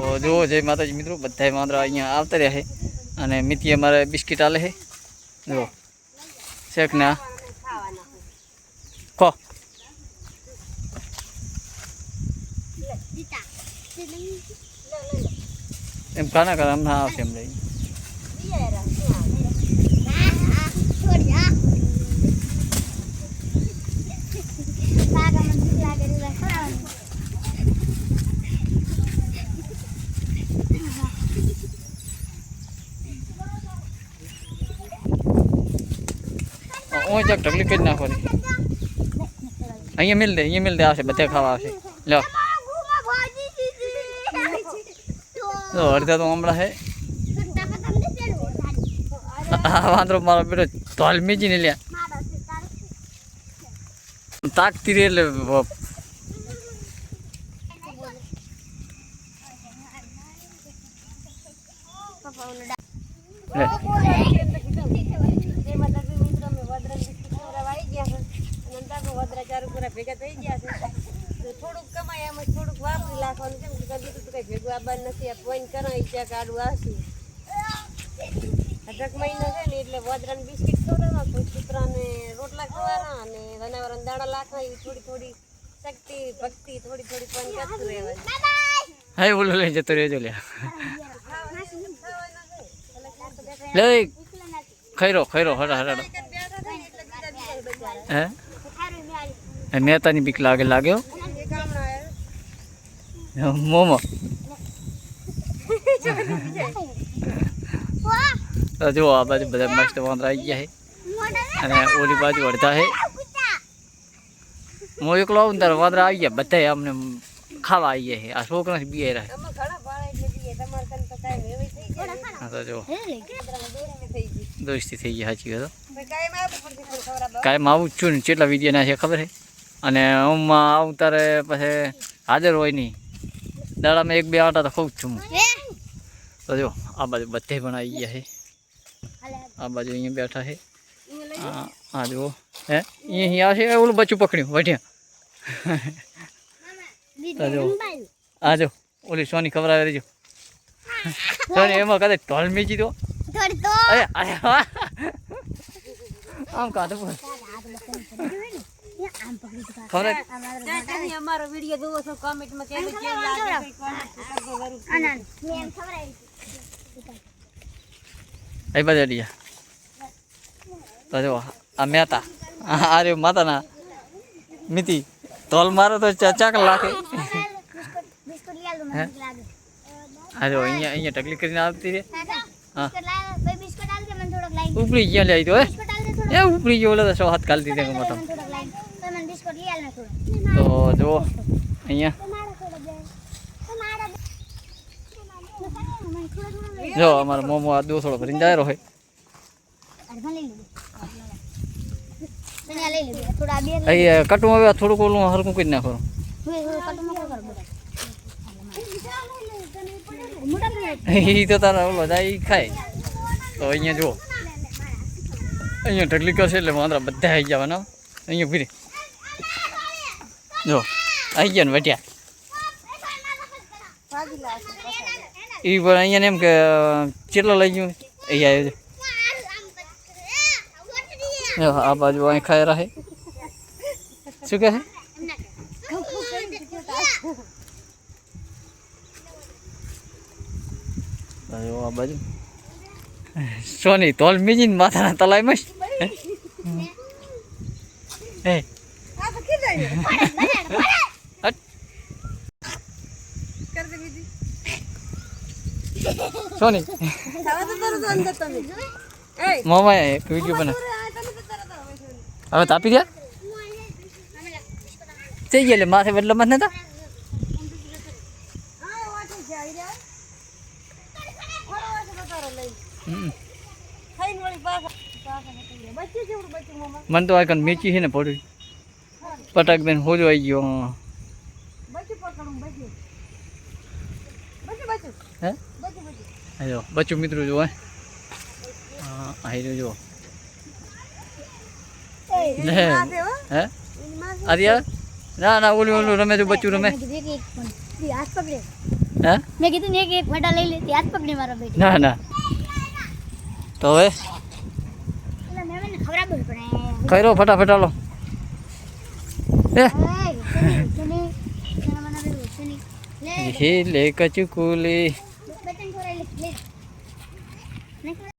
તો જુઓ જય માતાજી મિત્રો, બધા વાંદરા અહીંયા આવતા રહ્યા છે અને મિત્તી અમારે બિસ્કિટ આલે છે. જુઓ શેક ના ખો એમ કાના કરા હમણાં આવશે એમ લઈ હું ચક ઢગલી કરી નાખો અહીંયા મિલ દે આવશે બધા ખાવા આવશે. લો તો અડધા તો હમણાં છે. વાંદરો મારો બેટો ધોલ મીજીને લ્યા તાકતી રે એટલે ભેગા થઈ ગયા છે. થોડુંક કમાય એમ થોડુંક વાપરી નાખવાનું. કેમ કે કદી તો કઈ ભેગું આબાદ નથી. આ પોઈન્ટ કરાવી ત્યાં કાઢવું આવશે. અઢાક મહિનો છે ને એટલે વદરાને બિસ્કિટ ખવડાવવા, કોઈ કૂતરાને રોટલા ખવડાવવા અને જનાવરને દાણા લાખવા. એવી થોડી થોડી શક્તિ ભક્તિ થોડી થોડી પોઈન્ટ કરતું રહેવાનું. હા બોલો લઈ જતો રહેજો લ્યા લે ખૈરો ખૈરો હરા હરા હે નેતાની બીક લાગ્યો મોમો જો આ બાજુ બધા મસ્ત વાંદરા આવી ગયા છે અને ઓલી બાજુ અડધા છે. હું એકલો આવું ને તારે વાંદરા આવી ગયા બધા અમને ખાવા આવી ગયા છે. આ છોકરા બી રહ્યા હા તો જો દોસ્તી થઈ ગઈ સાચી વાત. કાયમ આવું જ છું ને કેટલા વિડીયો ના છે ખબર છે. અને હું આવું તારે પછી હાજર હોય નહીં. દાડામાં એક બે આટા તો ખઉં જ છું હું. તો જો આ બાજુ બધે પણ આવી ગયા છે. આ બાજુ અહીંયા બેઠા છે. હા જુઓ હે અહીંયા આવશે ઓલું બચ્ચું પકડ્યું વઢ્યા. જો આ જો ઓલી સોની ખબર આવે રહીજો સોની એમાં કદાચ ઢોલ મીચી દો આમ કાઢો અમારો વિડીયો જોવો છો કોમેન્ટમાં કેવું કેવું લાગે એ બધા અડિયા તો જો આ મહેતા આ રે માતાના મિતિ તોલ મારો તો ચાક લાખે. હા જો અહીંયા ઢગલી કરીને આવતી રે. હા ઉપડી ગયા લે તો એ ઉપડી ગયો ઓલા તો હાથ કાઢી દીધા મોટો. તો જો અહીંયા જો અમારો મોમો આ દોસડો ભરીને જાય હોય. અહીંયા કટું હવે થોડુંક ઓલું હરકું કરી નાખો. એ તો તારા ઓલો જાય ખાય. તો અહીંયા જુઓ અહીંયા ઢગલી કરશે એટલે વાંદરા બધા આવી જવાના. અહીંયા ફીરે જો આવી ગયા ને વટ્યા. એ પણ અહીંયા એમ કે કેટલો લઈ ગયું અહીંયા આવ્યો. આ બાજુ અહીં ખાઈ રહે શું કહે છે. આ બાજુ સોની તોલ મીજીને માથાના તલાય મસ્ત સોની મામા એક વિડીયો બના હવે તાપી ગયા થઈ ગયા એટલે માથે બદલામાં નતા. મને તો આ મેચી છે ને પડ્યું પટાક બેન હોજો આવી ગયો. હે જો બચ્ચું મિત્રો જો હે જો હે આર્યા ના ના ઓલું રમે તો બચ્ચું રમે હે મેં કીધું ને એક ફટા લઈ લેતી હાથ પકડી મારો બેટી ના ના તો હવે એટલે મેં મને ખવડાવ્યું પણ કર્યો ફટાફટ હાલો એ સુની લે લે કચુકુલી બટન ખવડાવી લે